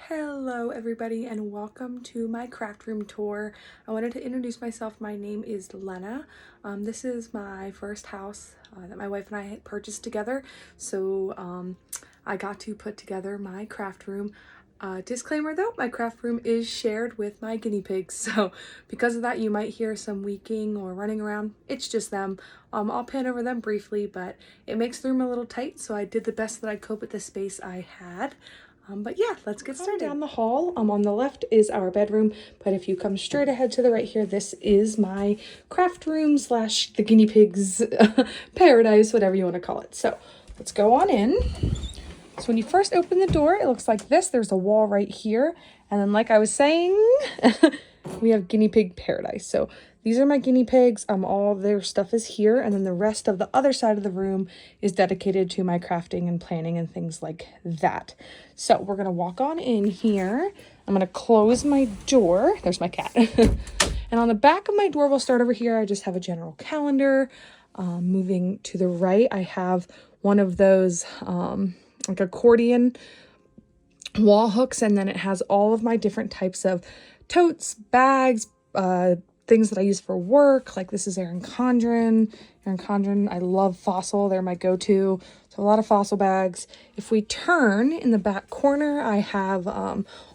Hello everybody and welcome to my craft room tour. I wanted to introduce myself. My name is Lena. This is my first house that my wife and I purchased together. So I got to put together my craft room. Disclaimer though, my craft room is shared with my guinea pigs. So because of that, you might hear some weeking or running around. It's just them. I'll pan over them briefly, but it makes the room a little tight. So I did the best that I could with the space I had. But yeah, let's get started. Down the hall, on the left is our bedroom, but if you come straight ahead to the right here, this is my craft room slash the guinea pigs paradise, whatever you want to call it. So let's go on in. So when you first open the door, it looks like this. There's a wall right here. And then like I was saying, we have guinea pig paradise. So these are my guinea pigs. All their stuff is here. And then the rest of the other side of the room is dedicated to my crafting and planning and things like that. So we're going to walk on in here. I'm going to close my door. There's my cat. And on the back of my door, we'll start over here. I just have a general calendar. Moving to the right, I have one of those like accordion wall hooks. And then it has all of my different types of totes, bags, things that I use for work. Like this is Erin Condren. I love Fossil. They're my go-to. So a lot of Fossil bags. If we turn in the back corner, I have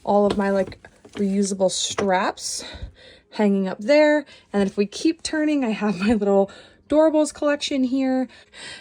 all of my like reusable straps hanging up there. And then if we keep turning, I have my little Doorables collection here.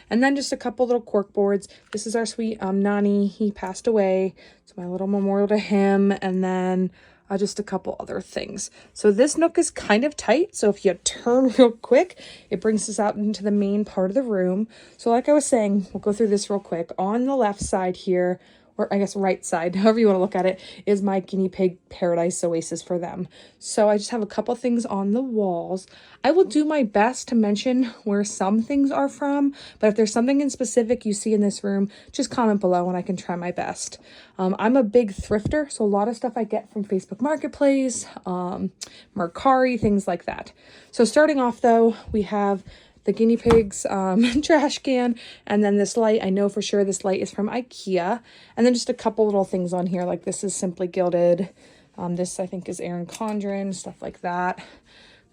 And then just a couple little cork boards. This is our sweet Nani. He passed away. So my little memorial to him. And then just a couple other things. So this nook is kind of tight. So if you turn real quick, it brings us out into the main part of the room. So like I was saying, we'll go through this real quick. On the left side here, or I guess right side, however you want to look at it, is my guinea pig paradise oasis for them. So I just have a couple things on the walls. I will do my best to mention where some things are from, but if there's something in specific you see in this room, just comment below and I can try my best. I'm a big thrifter, so a lot of stuff I get from Facebook Marketplace, Mercari, things like that. So starting off though, we have the guinea pigs trash can, and then this light. I know for sure this light is from IKEA. And then just a couple little things on here, like this is Simply Gilded. This I think is Erin Condren, stuff like that.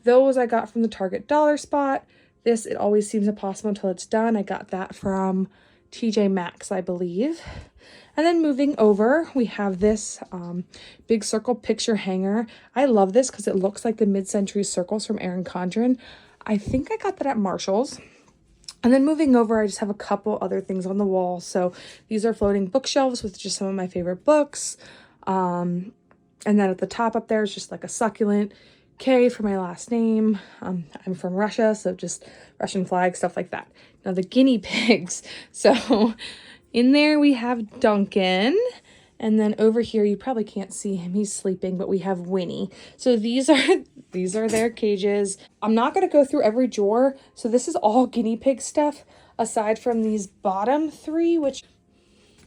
Those I got from the Target dollar spot. This, It Always Seems Impossible Until It's Done. I got that from TJ Maxx, I believe. And then moving over, we have this big circle picture hanger. I love this because it looks like the mid-century circles from Erin Condren. I think I got that at Marshall's. And then moving over, I just have a couple other things on the wall. So these are floating bookshelves with just some of my favorite books. And then at the top up there is just like a succulent. K for my last name. I'm from Russia, so just Russian flag, stuff like that. Now the guinea pigs. So in there we have Duncan. And then over here, you probably can't see him. He's sleeping, but we have Winnie. So these are their cages. I'm not going to go through every drawer. So this is all guinea pig stuff, aside from these bottom three, which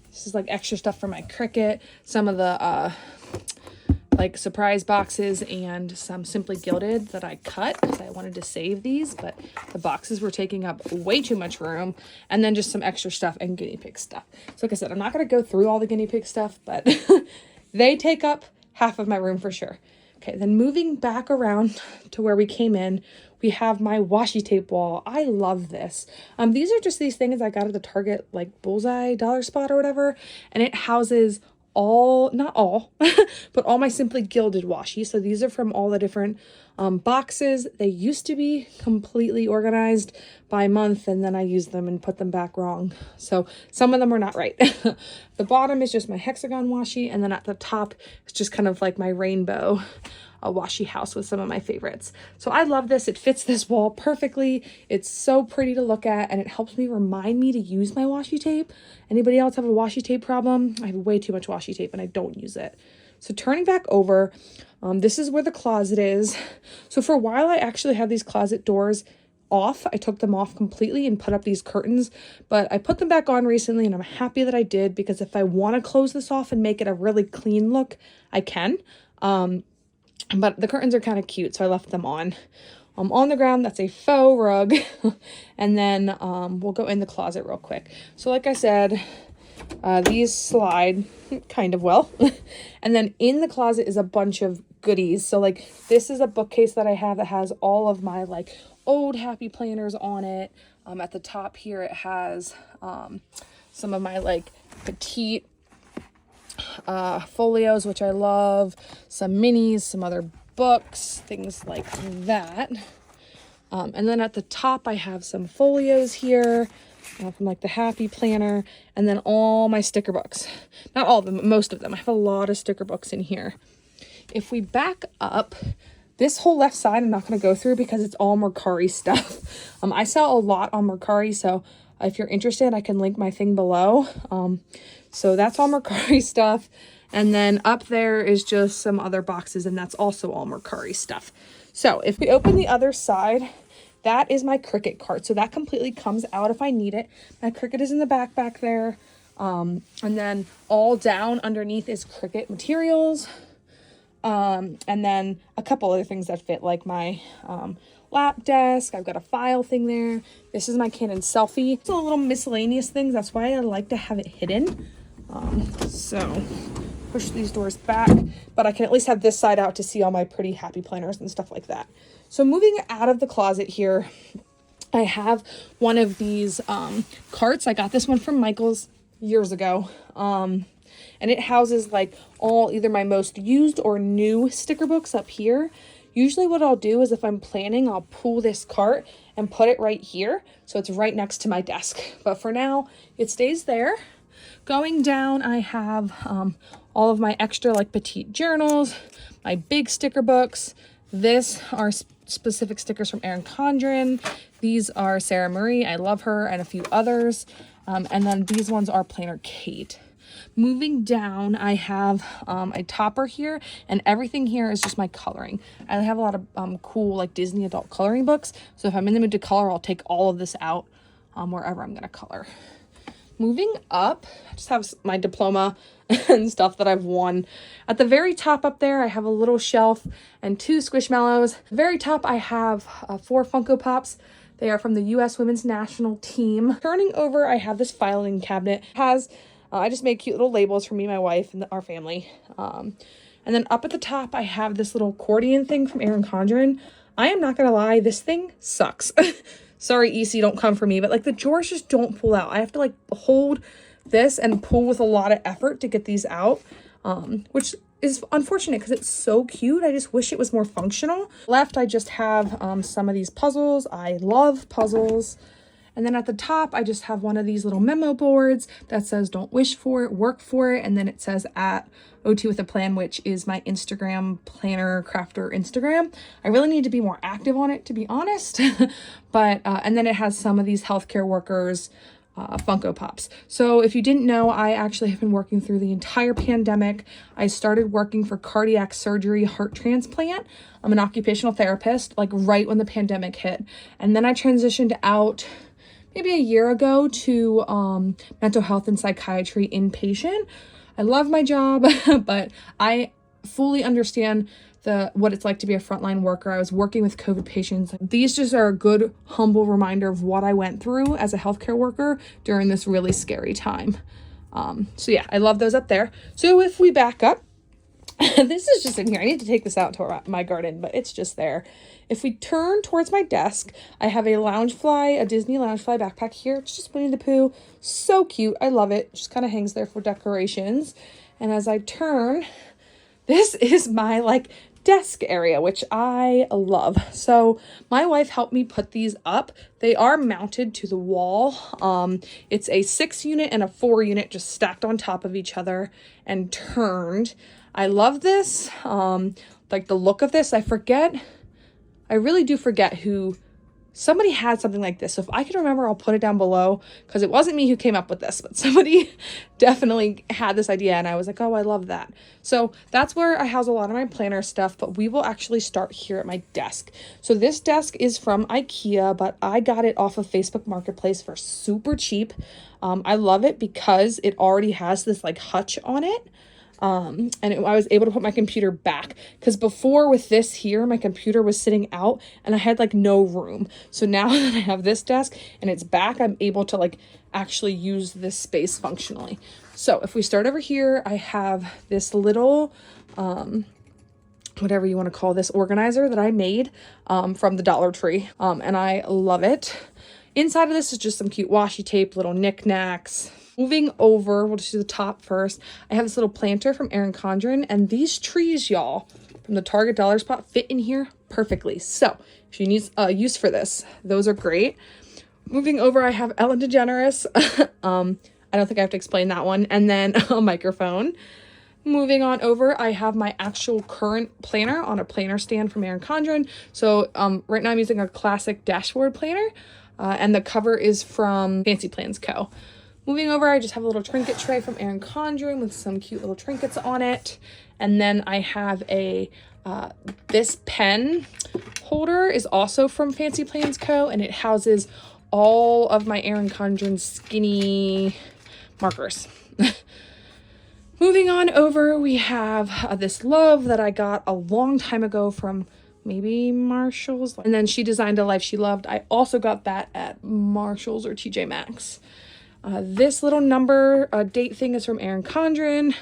this is like extra stuff for my Cricut. Some of the like surprise boxes and some Simply Gilded that I cut because I wanted to save these, but the boxes were taking up way too much room. And then just some extra stuff and guinea pig stuff. So like I said, I'm not going to go through all the guinea pig stuff, but they take up half of my room for sure. Okay, then moving back around to where we came in, we have my washi tape wall. I love this. These are just these things I got at the Target like Bullseye dollar spot or whatever, and it houses not all, but all my Simply Gilded washi. So these are from all the different boxes. They used to be completely organized by month, and then I used them and put them back wrong. So some of them are not right. The bottom is just my hexagon washi, and then at the top it's just kind of like my rainbow washi house with some of my favorites. So I love this. It fits this wall perfectly. It's so pretty to look at, and it helps me remind me to use my washi tape. Anybody else have a washi tape problem? I have way too much washi tape and I don't use it. So turning back over, this is where the closet is. So for a while, I actually had these closet doors off. I took them off completely and put up these curtains, but I put them back on recently and I'm happy that I did, because if I want to close this off and make it a really clean look, I can. But the curtains are kind of cute, so I left them on. On the ground, that's a faux rug. And then we'll go in the closet real quick. So like I said, These slide kind of well. And then in the closet is a bunch of goodies. So like this is a bookcase that I have that has all of my like old happy planners on it. At the top here it has some of my like petite folios, which I love, some minis, some other books, things like that. And then at the top I have some folios here from like the happy planner, and then all my sticker books. Not all of them, but most of them. I have a lot of sticker books in here. If we back up, this whole left side I'm not going to go through because it's all Mercari stuff. I sell a lot on Mercari, so if you're interested, I can link my thing below. So that's all Mercari stuff. And then up there is just some other boxes, and that's also all Mercari stuff. So if we open the other side, that is my Cricut cart. So that completely comes out if I need it. My Cricut is in the back there. And then all down underneath is Cricut materials. And then a couple other things that fit, like my lap desk. I've got a file thing there. This is my Canon selfie. It's a little miscellaneous things. That's why I like to have it hidden. So push these doors back, but I can at least have this side out to see all my pretty happy planners and stuff like that. So moving out of the closet here, I have one of these carts. I got this one from Michael's years ago. And it houses like all either my most used or new sticker books up here. Usually what I'll do is if I'm planning, I'll pull this cart and put it right here. So it's right next to my desk. But for now, it stays there. Going down, I have all of my extra like petite journals, my big sticker books. This are specific stickers from Erin Condren. These are Sarah Marie, I love her, and a few others. And then these ones are Planner Kate. Moving down, I have a topper here, and everything here is just my coloring. I have a lot of cool like Disney adult coloring books. So if I'm in the mood to color, I'll take all of this out wherever I'm gonna color. Moving up, I just have my diploma and stuff that I've won. At the very top up there, I have a little shelf and 2 Squishmallows. At the very top, I have 4 Funko Pops. They are from the U.S. Women's National Team. Turning over, I have this filing cabinet. It has, I just made cute little labels for me, my wife, and our family. And then up at the top, I have this little accordion thing from Erin Condren. I am not gonna lie, this thing sucks. Sorry, EC, don't come for me, but like the drawers just don't pull out. I have to like hold this and pull with a lot of effort to get these out, which is unfortunate because it's so cute. I just wish it was more functional. Left, I just have some of these puzzles. I love puzzles. And then at the top, I just have one of these little memo boards that says don't wish for it, work for it. And then it says at OT with a plan, which is my Instagram planner crafter Instagram. I really need to be more active on it, to be honest. But and then it has some of these healthcare workers Funko Pops. So if you didn't know, I actually have been working through the entire pandemic. I started working for cardiac surgery, heart transplant. I'm an occupational therapist, like right when the pandemic hit. And then I transitioned out maybe a year ago to mental health and psychiatry inpatient. I love my job, but I fully understand what it's like to be a frontline worker. I was working with COVID patients. These just are a good, humble reminder of what I went through as a healthcare worker during this really scary time. So yeah, I love those up there. So if we back up, this is just in here. I need to take this out to my garden, but it's just there. If we turn towards my desk, I have a Loungefly, a Disney Loungefly backpack here. It's just Winnie the Pooh. So cute. I love it. Just kind of hangs there for decorations. And as I turn, this is my like desk area, which I love. So my wife helped me put these up. They are mounted to the wall. It's a 6 unit and a 4 unit just stacked on top of each other and turned. I love this. Like the look of this, I really do forget who, somebody had something like this. So if I can remember, I'll put it down below because it wasn't me who came up with this, but somebody definitely had this idea and I was like, oh, I love that. So that's where I house a lot of my planner stuff, but we will actually start here at my desk. So this desk is from IKEA, but I got it off of Facebook Marketplace for super cheap. I love it because it already has this like hutch on it. I was able to put my computer back, because before with this here, my computer was sitting out and I had like no room. So now that I have this desk and it's back, I'm able to like actually use this space functionally. So if we start over here, I have this little, whatever you want to call this, organizer that I made from the Dollar Tree, and I love it. Inside of this is just some cute washi tape, little knickknacks. Moving over, we'll just do the top first. I have this little planter from Erin Condren, and these trees, y'all, from the Target Dollar Spot fit in here perfectly. So if you need use for this, those are great. Moving over, I have Ellen DeGeneres. I don't think I have to explain that one. And then a microphone. Moving on over, I have my actual current planner on a planner stand from Erin Condren. So right now I'm using a classic dashboard planner, and the cover is from Fancy Plans Co. Moving over, I just have a little trinket tray from Erin Condren with some cute little trinkets on it. And then I have a, this pen holder is also from Fancy Plans Co. And it houses all of my Erin Condren skinny markers. Moving on over, we have this love that I got a long time ago from maybe Marshall's. And then She Designed a Life She Loved. I also got that at Marshall's or TJ Maxx. This little number date thing is from Erin Condren.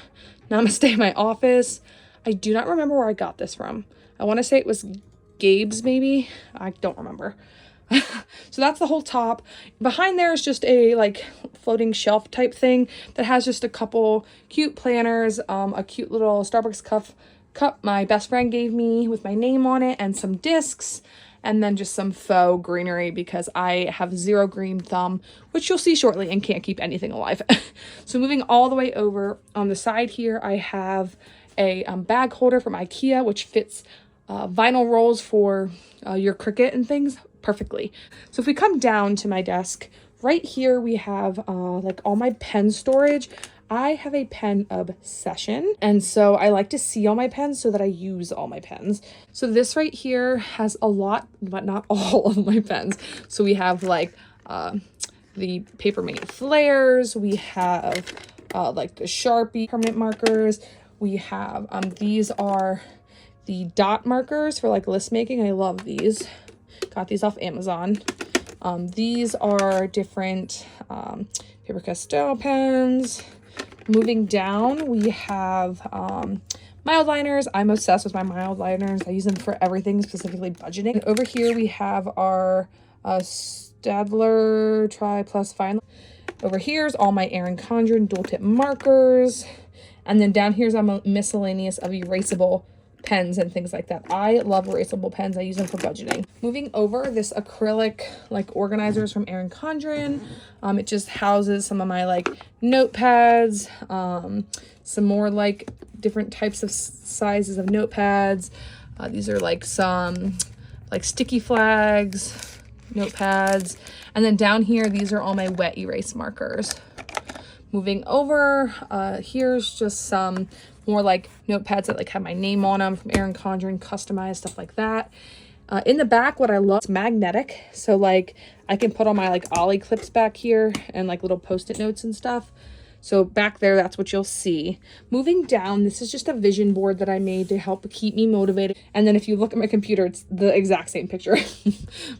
Namaste My Office. I do not remember where I got this from. I want to say it was Gabe's maybe. I don't remember. So that's the whole top. Behind there is just a like floating shelf type thing that has just a couple cute planners, a cute little Starbucks cup my best friend gave me with my name on it, and some discs, and then just some faux greenery because I have zero green thumb, which you'll see shortly, and can't keep anything alive. So moving all the way over on the side here, I have a bag holder from IKEA, which fits vinyl rolls for your Cricut and things perfectly. So if we come down to my desk, right here we have like all my pen storage. I have a pen obsession, and so I like to see all my pens so that I use all my pens. So this right here has a lot, but not all of my pens. So we have like the Paper Mate flares, we have like the Sharpie permanent markers, we have these are the dot markers for like list making. I love these. Got these off Amazon. These are different Faber-Castell pens. Moving down, we have mild liners. I'm obsessed with my mild liners. I use them for everything, specifically budgeting. And over here, we have our Staedtler Tri Plus Fine. Over here is all my Erin Condren dual tip markers. And then down here's a miscellaneous of erasable pens and things like that. I love erasable pens. I use them for budgeting. Moving over, this acrylic like organizers from Erin Condren. It just houses some of my like notepads, some more like different types of sizes of notepads. These are like some like sticky flags, notepads. And then down here, these are all my wet erase markers. Moving over, here's just some more like notepads that like have my name on them from Erin Condren, customized stuff like that. In the back, what I love is magnetic. So like I can put all my like Ollie clips back here and like little post-it notes and stuff. So back there, that's what you'll see. Moving down, this is just a vision board that I made to help keep me motivated. And then if you look at my computer, it's the exact same picture,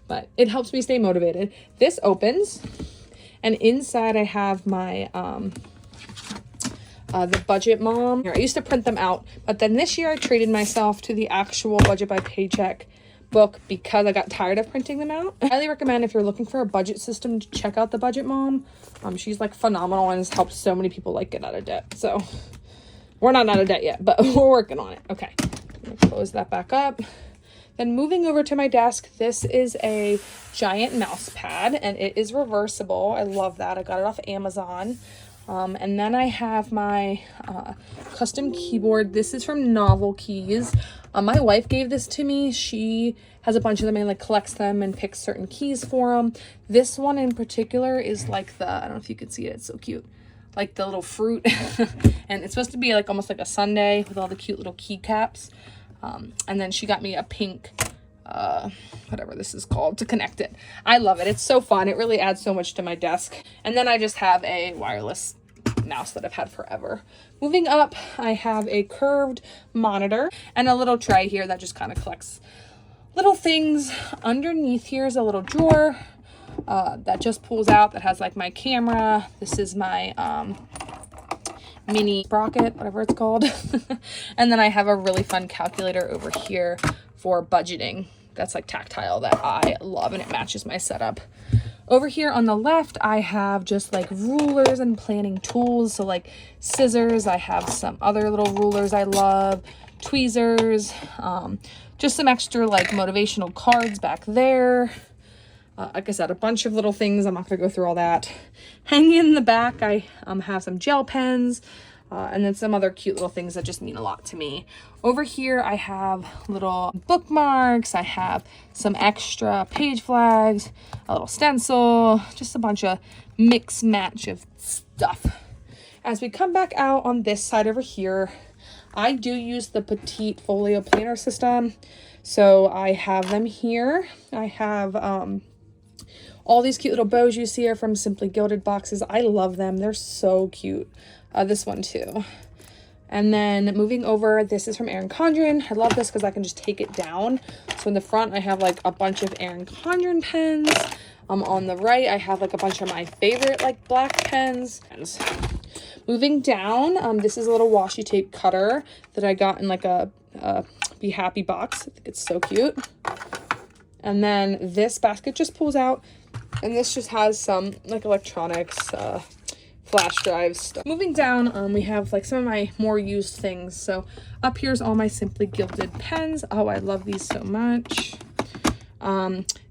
but it helps me stay motivated. This opens, and inside I have my the Budget Mom. I used to print them out, but then this year I treated myself to the actual Budget by Paycheck book because I got tired of printing them out. I highly recommend if you're looking for a budget system to check out the Budget Mom. She's like phenomenal and has helped so many people like get out of debt. So we're not out of debt yet, but we're working on it. Okay, I'm gonna close that back up. Then moving over to my desk, this is a giant mouse pad and it is reversible. I love that. I got it off Amazon. And then I have my custom keyboard. This is from Novel Keys. My wife gave this to me. She has a bunch of them and like collects them and picks certain keys for them. This one in particular is like the, I don't know if you can see it, it's so cute. Like the little fruit. And it's supposed to be like almost like a sundae with all the cute little keycaps. And then she got me a pink, whatever this is called, to connect it. I love it. It's so fun. It really adds so much to my desk. And then I just have a wireless mouse that I've had forever. Moving up, I have a curved monitor and a little tray here that just kind of collects little things. Underneath here is a little drawer that just pulls out that has like my camera. This is my mini sprocket, whatever it's called. And then I have a really fun calculator over here for budgeting. That's like tactile that I love, and it matches my setup. Over here on the left, I have just like rulers and planning tools. So like scissors, I have some other little rulers I love, tweezers, just some extra like motivational cards back there. Like I said, a bunch of little things. I'm not going to go through all that. Hanging in the back, I have some gel pens, and then some other cute little things that just mean a lot to me. Over here, I have little bookmarks. I have some extra page flags, a little stencil, just a bunch of mix match of stuff. As we come back out on this side over here, I do use the petite folio planner system. So I have them here. I have all these cute little bows you see are from Simply Gilded boxes. I love them. They're so cute. This one too. And then moving over, this is from Erin Condren. I love this because I can just take it down. So in the front, I have like a bunch of Erin Condren pens. On the right, I have like a bunch of my favorite like black pens. Moving down, this is a little washi tape cutter that I got in like a Be Happy box. I think it's so cute. And then this basket just pulls out, and this just has some like electronics, flash drives stuff. Moving down, we have like some of my more used things. So up here's all my Simply Gilded pens. Oh, I love these so much.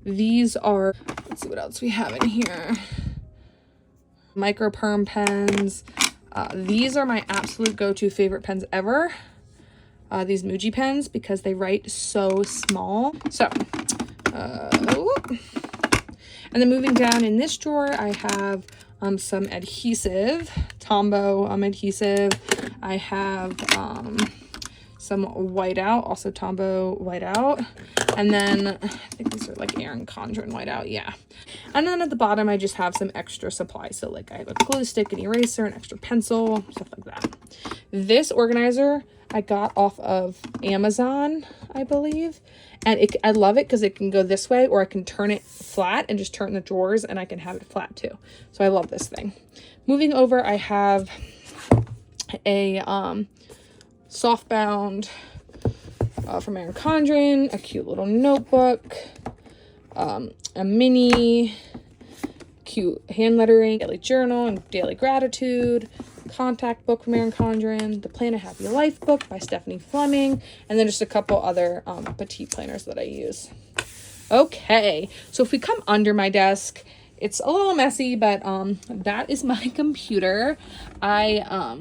These are, let's see what else we have in here. Micro perm pens. These are my absolute go-to favorite pens ever. These Muji pens, because they write so small. So, and then moving down in this drawer, I have some adhesive, Tombow adhesive. I have some whiteout, also Tombow whiteout. And then I think these are like Erin Condren whiteout, yeah. And then at the bottom, I just have some extra supplies. So like I have a glue stick, an eraser, an extra pencil, stuff like that. This organizer I got off of Amazon, I believe. And I love it because it can go this way, or I can turn it flat and just turn the drawers, and I can have it flat too. So I love this thing. Moving over, I have a softbound from Erin Condren, a cute little notebook, a mini cute hand lettering, daily journal and daily gratitude, contact book from Erin Condren, the Plan a Happy Life book by Stephanie Fleming, and then just a couple other petite planners that I use. Okay, so if we come under my desk, it's a little messy, but that is my computer. I'll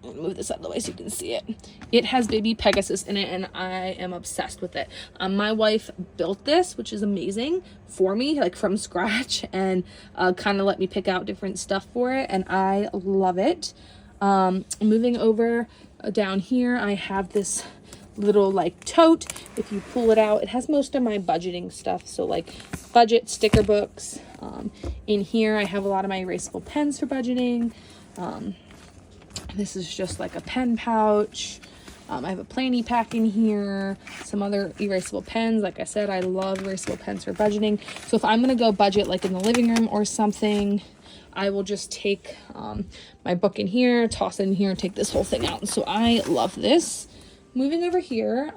move this out of the way so you can see it. It has baby Pegasus in it, and I am obsessed with it. My wife built this, which is amazing, for me, like from scratch, and kind of let me pick out different stuff for it, and I love it. Moving over down here, I have this little like tote. If you pull it out, it has most of my budgeting stuff, so like budget sticker books. In here I have a lot of my erasable pens for budgeting. This is just like a pen pouch. I have a planny pack in here, some other erasable pens. Like I said, I love erasable pens for budgeting. So if I'm gonna go budget like in the living room or something, I will just take my book in here, toss it in here, and take this whole thing out. So I love this. Moving over here,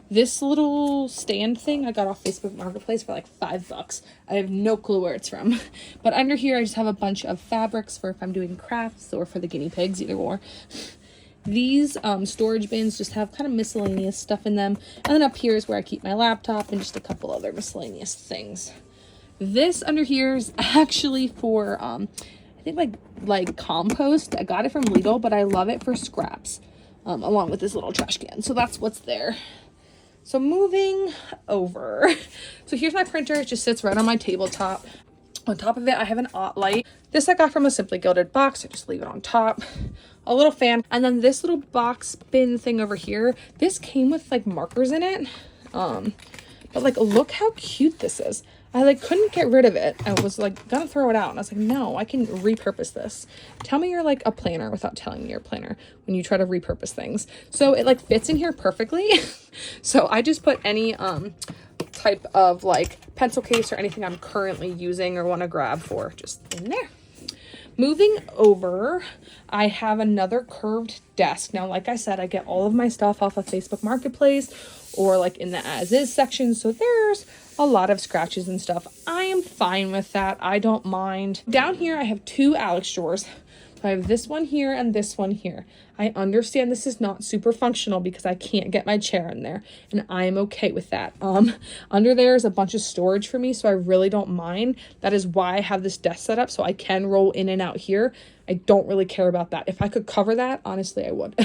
this little stand thing I got off Facebook Marketplace for like $5. I have no clue where it's from. But under here, I just have a bunch of fabrics for if I'm doing crafts or for the guinea pigs, either or. These storage bins just have kind of miscellaneous stuff in them. And then up here is where I keep my laptop and just a couple other miscellaneous things. This under here is actually for, I think like compost. I got it from Lidl, but I love it for scraps. Along with this little trash can. So that's what's there. So moving over. So here's my printer. It just sits right on my tabletop. On top of it, I have an light. This I got from a Simply Gilded box. I just leave it on top. A little fan. And then this little box bin thing over here. This came with like markers in it. But like, look how cute this is. I like couldn't get rid of it. I was like gonna throw it out, and I was like, no, I can repurpose this. Tell me you're like a planner without telling me you're a planner when you try to repurpose things. So it like fits in here perfectly. So I just put any type of like pencil case or anything I'm currently using or want to grab for just in there. Moving over, I have another curved desk. Now, like I said, I get all of my stuff off of Facebook Marketplace or like in the as is section. So there's a lot of scratches and stuff. I am fine with that. I don't mind. Down here, I have two Alex drawers. I have this one here and this one here. I understand this is not super functional because I can't get my chair in there, and I am okay with that. Under there is a bunch of storage for me, so I really don't mind. That is why I have this desk set up, so I can roll in and out here. I don't really care about that. If I could cover that, honestly, I would.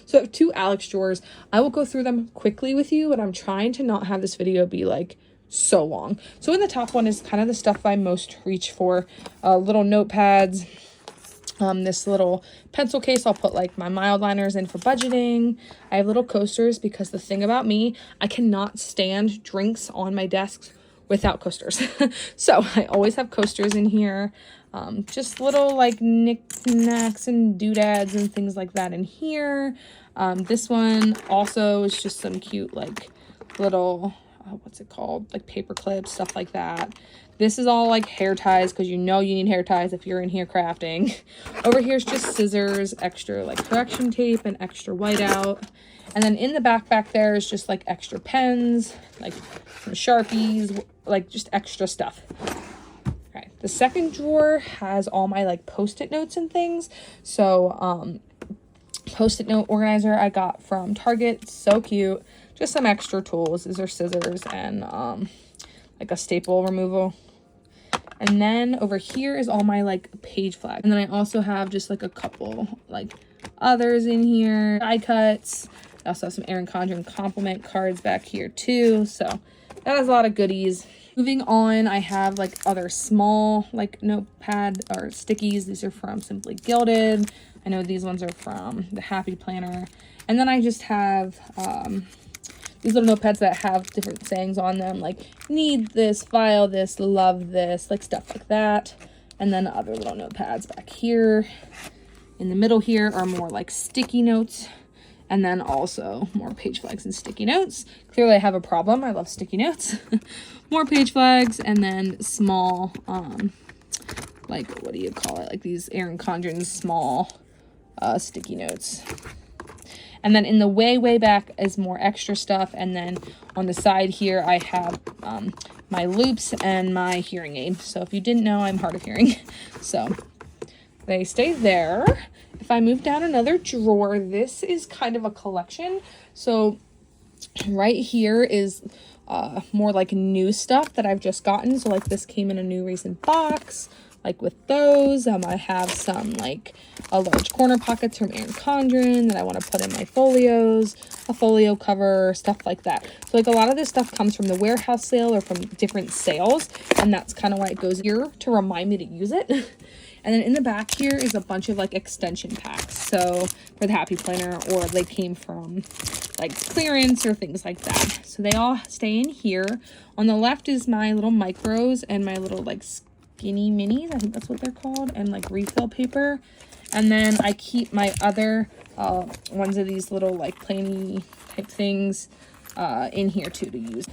So I have two Alex drawers. I will go through them quickly with you, but I'm trying to not have this video be like so long. So in the top one is kind of the stuff I most reach for. Little notepads. This little pencil case, I'll put like my mild liners in for budgeting. I have little coasters because the thing about me, I cannot stand drinks on my desk without coasters. So I always have coasters in here. Just little like knickknacks and doodads and things like that in here. This one also is just some cute like little, what's it called? Like paper clips, stuff like that. This is all like hair ties because you know you need hair ties if you're in here crafting. Over here is just scissors, extra like correction tape and extra whiteout. And then in the back there is just like extra pens, like some Sharpies, like just extra stuff. Okay, the second drawer has all my like post-it notes and things. So post-it note organizer I got from Target, so cute. Just some extra tools. These are scissors and like a staple removal. And then over here is all my like page flags. And then I also have just like a couple like others in here. Die cuts. I also have some Erin Condren compliment cards back here too. So that has a lot of goodies. Moving on, I have like other small like notepad or stickies. These are from Simply Gilded. I know these ones are from the Happy Planner. And then I just have these little notepads that have different sayings on them, like need this, file this, love this, like stuff like that. And then other little notepads back here. In the middle here are more like sticky notes. And then also more page flags and sticky notes. Clearly I have a problem. I love sticky notes. More page flags, and then small, like, what do you call it? Like these Erin Condren small sticky notes. And then in the way back is more extra stuff. And then on the side here, I have my loops and my hearing aid. So if you didn't know, I'm hard of hearing. So they stay there. If I move down another drawer, this is kind of a collection. So right here is more like new stuff that I've just gotten. So like this came in a new recent box. Like with those, I have some like a large corner pockets from Erin Condren that I want to put in my folios, a folio cover, stuff like that. So like a lot of this stuff comes from the warehouse sale or from different sales, and that's kind of why it goes here to remind me to use it. And then in the back here is a bunch of like extension packs. So for the Happy Planner, or they came from like clearance or things like that. So they all stay in here. On the left is my little micros and my little like guinea minis, I think that's what they're called, and like refill paper. And then I keep my other ones of these little like plainy type things in here too to use.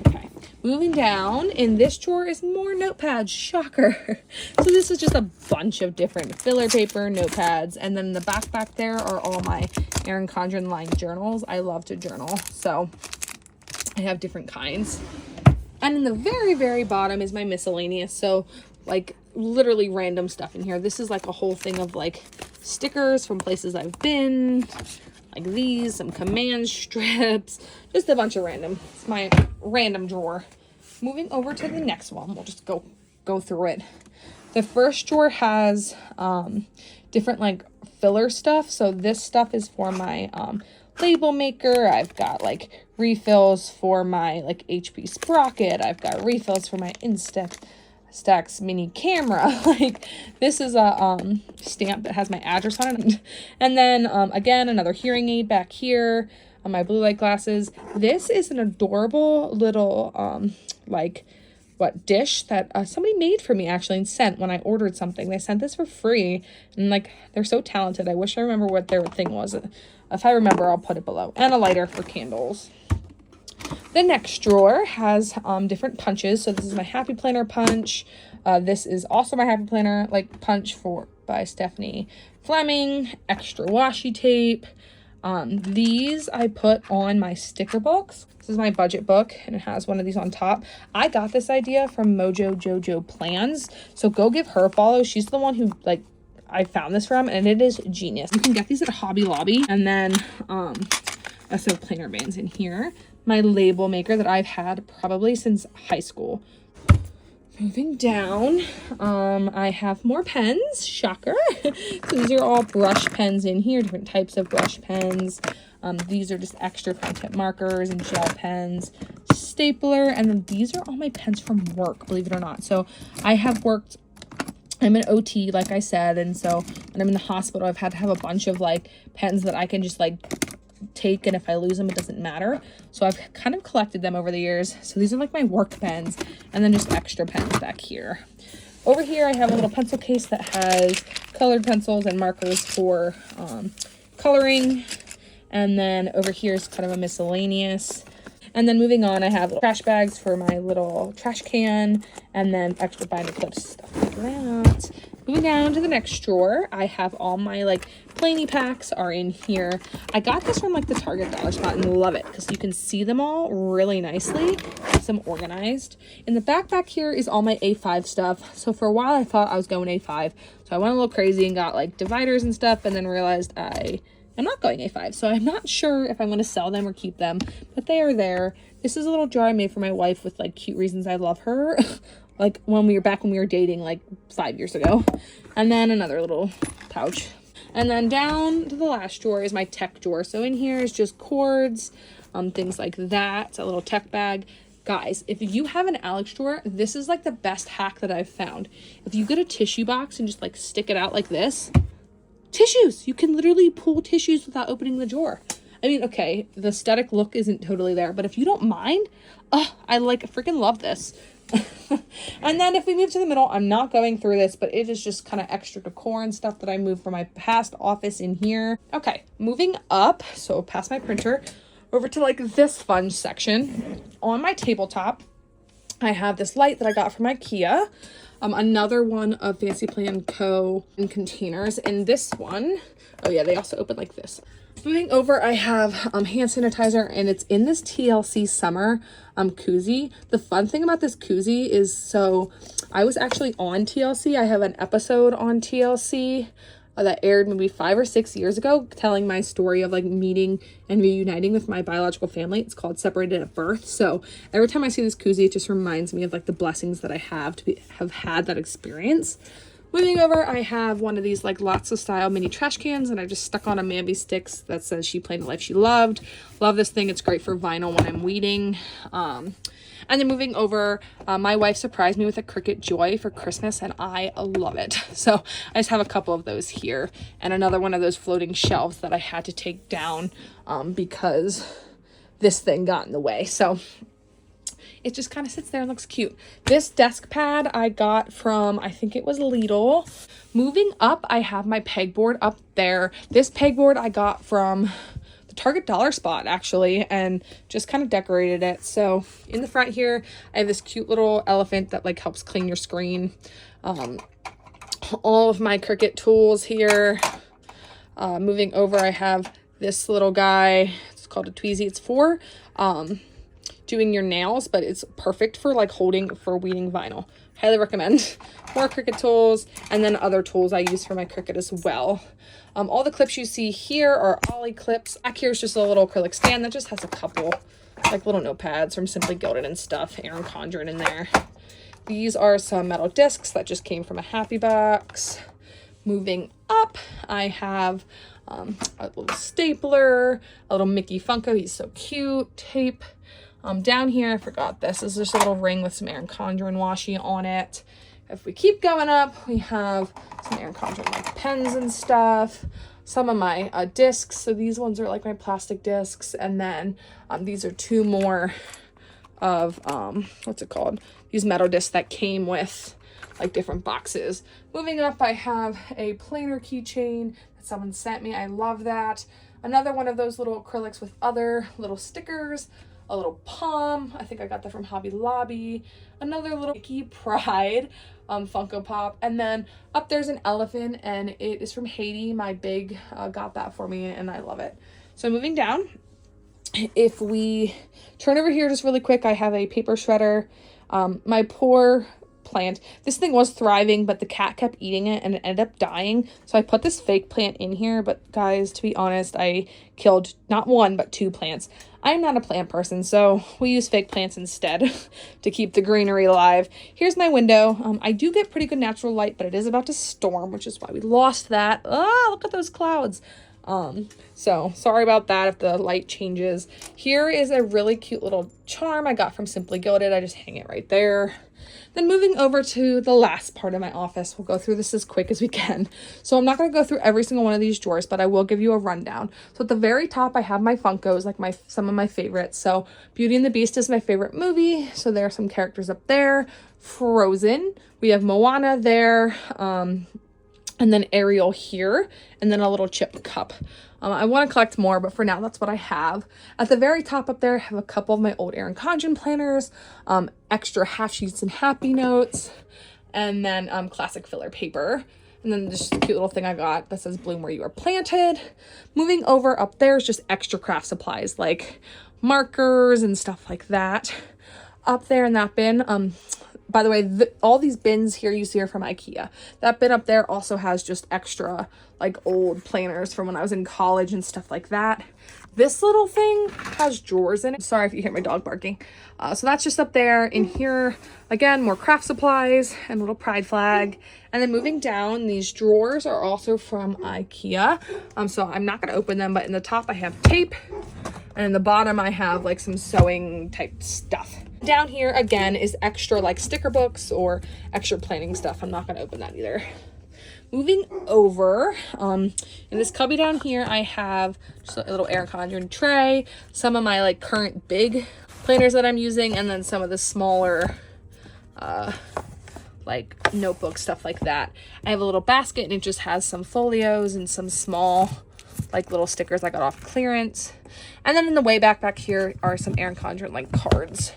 Okay, moving down, in this drawer is more notepads. Shocker. So this is just a bunch of different filler paper notepads, and then in the back there are all my Erin Condren lined journals. I love to journal, so I have different kinds. And in the very bottom is my miscellaneous. So like literally random stuff in here. This is like a whole thing of like stickers from places I've been, like these, some command strips, just a bunch of random. It's my random drawer. Moving over to the next one, we'll just go through it. The first drawer has different like filler stuff. So this stuff is for my label maker. I've got like refills for my like HP sprocket. I've got refills for my Instax mini camera. Like this is a stamp that has my address on it. And then again, another hearing aid back here on my blue light glasses. This is an adorable little like dish that somebody made for me actually and sent when I ordered something. They sent this for free, and like, they're so talented. I wish I remember what their thing was. If I remember, I'll put it below. And a lighter for candles. The next drawer has different punches. So this is my Happy Planner punch. This is also my Happy Planner like punch by Stephanie Fleming. Extra washi tape. These I put on my sticker books. This is my budget book, and it has one of these on top. I got this idea from Mojo Jojo Plans, so go give her a follow. She's the one who like I found this from, and it is genius. You can get these at Hobby Lobby. And then also planner bands in here. My label maker that I've had probably since high school. Moving down, I have more pens, shocker. So these are all brush pens in here, different types of brush pens. These are just extra content markers and gel pens, stapler, and then these are all my pens from work, believe it or not. So I have worked, I'm an OT, like I said, and so when I'm in the hospital, I've had to have a bunch of like pens that I can just like take, and if I lose them, it doesn't matter. So I've kind of collected them over the years. So these are like my work pens, and then just extra pens back here. Over here, I have a little pencil case that has colored pencils and markers for coloring. And then over here is kind of a miscellaneous. And then moving on, I have trash bags for my little trash can, and then extra binder clips, stuff like that. Moving down to the next drawer, I have all my like planny packs are in here. I got this from like the Target dollar spot and love it because you can see them all really nicely. Keeps them organized. In the back here is all my A5 stuff. So for a while I thought I was going A5. So I went a little crazy and got like dividers and stuff, and then realized I'm not going A5, so I'm not sure if I'm going to sell them or keep them, but they are there. This is a little jar I made for my wife with like cute reasons I love her, like when we were dating like 5 years ago. And then another little pouch. And then down to the last drawer is my tech drawer. So in here is just cords, things like that. It's a little tech bag. Guys, if you have an Alex drawer, this is like the best hack that I've found. If you get a tissue box and just like stick it out like this, tissues, you can literally pull tissues without opening the drawer. I mean, okay, the aesthetic look isn't totally there, but if you don't mind, I like freaking love this. And then if we move to the middle, I'm not going through this, but it is just kind of extra decor and stuff that I moved from my past office in here. Okay, moving up, so past my printer, over to like this fun section. On my tabletop, I have this light that I got from IKEA. Another one of Fancy Plan Co. in containers. And this one, oh yeah, they also open like this. Moving over, I have hand sanitizer, and it's in this TLC summer koozie. The fun thing about this koozie is, so I was actually on TLC. I have an episode on TLC that aired maybe 5 or 6 years ago, telling my story of like meeting and reuniting with my biological family. It's called Separated at Birth. So every time I see this koozie, it just reminds me of like the blessings that I have have had that experience. Moving over, I have one of these like lots of style mini trash cans, and I just stuck on a Mamby Sticks that says she planned a life she loved. Love this thing. It's great for vinyl when I'm weeding. And then moving over, my wife surprised me with a Cricut Joy for Christmas, and I love it. So I just have a couple of those here, and another one of those floating shelves that I had to take down because this thing got in the way. So it just kind of sits there and looks cute. This desk pad I got from, I think it was Lidl. Moving up, I have my pegboard up there. This pegboard I got from the Target dollar spot actually, and just kind of decorated it. So in the front here, I have this cute little elephant that like helps clean your screen. All of my Cricut tools here. Moving over, I have this little guy. It's called a tweezy. It's for doing your nails, but it's perfect for like weeding vinyl. Highly recommend. More Cricut tools, and then other tools I use for my Cricut as well. All the clips you see here are Ollie clips. Back here is just a little acrylic stand that just has a couple like little notepads from Simply Gilded and stuff. Erin Condren in there. These are some metal discs that just came from a Happy Box. Moving up, I have a little stapler, a little Mickey Funko. He's so cute. Tape. Down here, I forgot this. This is just a little ring with some Erin Condren washi on it. If we keep going up, we have some Erin Condren like pens and stuff. Some of my discs. So these ones are like my plastic discs. And then these are two more of, what's it called? These metal discs that came with like different boxes. Moving up, I have a planner keychain that someone sent me. I love that. Another one of those little acrylics with other little stickers, a little palm. I think I got that from Hobby Lobby. Another little Mickey Pride Funko Pop. And then up there's an elephant, and it is from Haiti. My big got that for me, and I love it. So moving down, if we turn over here just really quick, I have a paper shredder. My poor plant, this thing was thriving, but the cat kept eating it and it ended up dying, so I put this fake plant in here. But guys, to be honest, I killed not one but two plants. I'm not a plant person, so we use fake plants instead to keep the greenery alive. Here's my window. I do get pretty good natural light, but it is about to storm, which is why we lost that. Ah, look at those clouds. So sorry about that if the light changes. Here is a really cute little charm I got from Simply Gilded. I just hang it right there. Then moving over to the last part of my office, we'll go through this as quick as we can. So I'm not going to go through every single one of these drawers, but I will give you a rundown. So at the very top, I have my Funkos, like some of my favorites. So Beauty and the Beast is my favorite movie. So there are some characters up there. Frozen. We have Moana there. And then Ariel here, and then a little chip cup. I want to collect more, but for now, that's what I have. At the very top up there, I have a couple of my old Erin Condren planners, extra half sheets and happy notes, and then classic filler paper. And then this cute little thing I got that says bloom where you are planted. Moving over up there is just extra craft supplies like markers and stuff like that. Up there in that bin, by the way, all these bins here you see are from IKEA. That bin up there also has just extra like old planners from when I was in college and stuff like that. This little thing has drawers in it. Sorry if you hear my dog barking. So that's just up there. In here, again, more craft supplies and a little pride flag. And then moving down, these drawers are also from IKEA. So I'm not going to open them, but in the top I have tape. And in the bottom I have like some sewing type stuff. Down here again is extra like sticker books or extra planning stuff. I'm not going to open that either. Moving over, in this cubby down here, I have just a little Erin Condren tray, some of my like current big planners that I'm using, and then some of the smaller like notebook stuff like that. I have a little basket and it just has some folios and some small like little stickers I got off clearance. And then in the way back here are some Erin Condren like cards.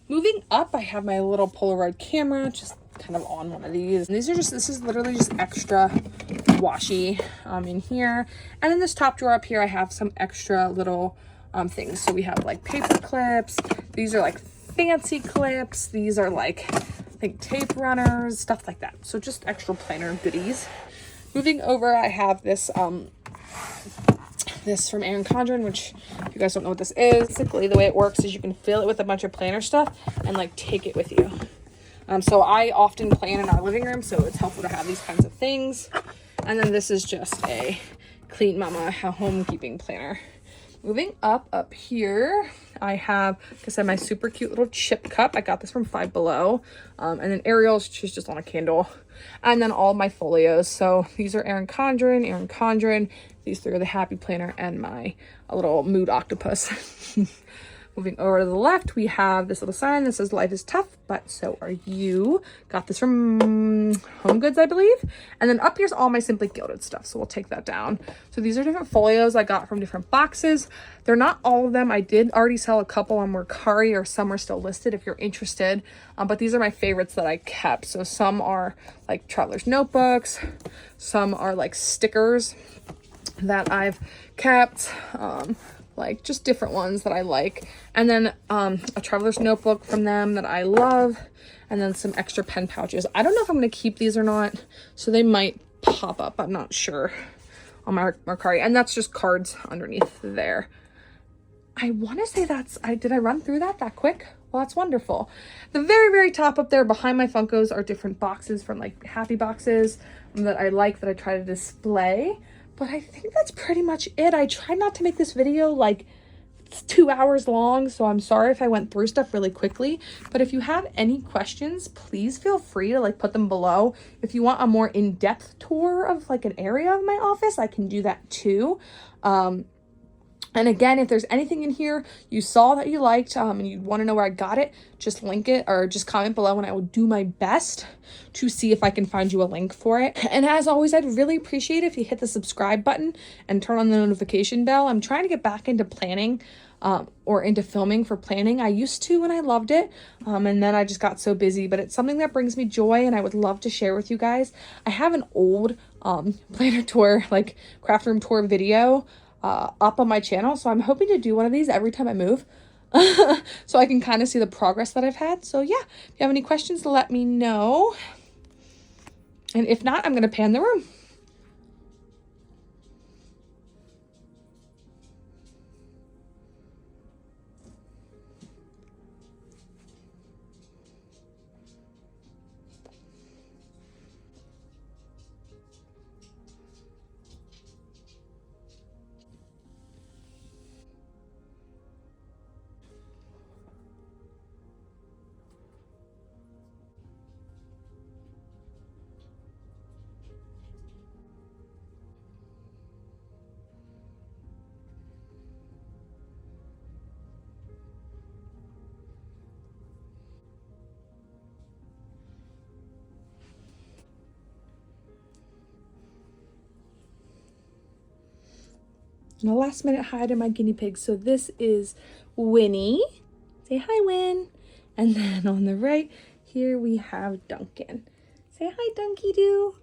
Moving up, I have my little Polaroid camera, just kind of on one of these. And these are just, this is literally just extra washi in here. And in this top drawer up here, I have some extra little things. So we have like paper clips. These are like fancy clips. These are like, I think, tape runners, stuff like that. So just extra planner goodies. Moving over, I have this this from Erin Condren, which if you guys don't know what this is, basically the way it works is you can fill it with a bunch of planner stuff and like take it with you. So I often plan in our living room, so it's helpful to have these kinds of things. And then this is just a Clean Mama homekeeping planner. Moving up here, I have, like I said, my super cute little chip cup. I got this from Five Below. And then Ariel's, she's just on a candle. And then all my folios. So these are Erin Condren. These three are the Happy Planner and my little mood octopus. Moving over to the left, we have this little sign that says life is tough, but so are you. Got this from Home Goods, I believe. And then up here's all my Simply Gilded stuff, so we'll take that down. So these are different folios I got from different boxes. They're not all of them. I did already sell a couple on Mercari, or some are still listed if you're interested. But these are my favorites that I kept. So some are like traveler's notebooks. Some are like stickers that I've kept. Like just different ones that I like. And then a traveler's notebook from them that I love. And then some extra pen pouches. I don't know if I'm going to keep these or not, so they might pop up. I'm not sure on my Mercari. And that's just cards underneath there. I want to say did I run through that quick? Well, that's wonderful. The very, very top up there behind my Funkos are different boxes from like happy boxes that I like, that I try to display. But I think that's pretty much it. I tried not to make this video like 2 hours long, so I'm sorry if I went through stuff really quickly. But if you have any questions, please feel free to like put them below. If you want a more in-depth tour of like an area of my office, I can do that too. And again, if there's anything in here you saw that you liked and you want to know where I got it, just link it or just comment below and I will do my best to see if I can find you a link for it. And as always, I'd really appreciate it if you hit the subscribe button and turn on the notification bell. I'm trying to get back into planning or into filming for planning. I used to and I loved it, and then I just got so busy, but it's something that brings me joy and I would love to share with you guys. I have an old planner tour, like craft room tour video up on my channel, so I'm hoping to do one of these every time I move so I can kind of see the progress that I've had. So yeah, if you have any questions, let me know, and if not, I'm gonna pan the room. And a last minute hi to my guinea pig. So this is Winnie. Say hi, Win. And then on the right here we have Duncan. Say hi, Dunky Doo.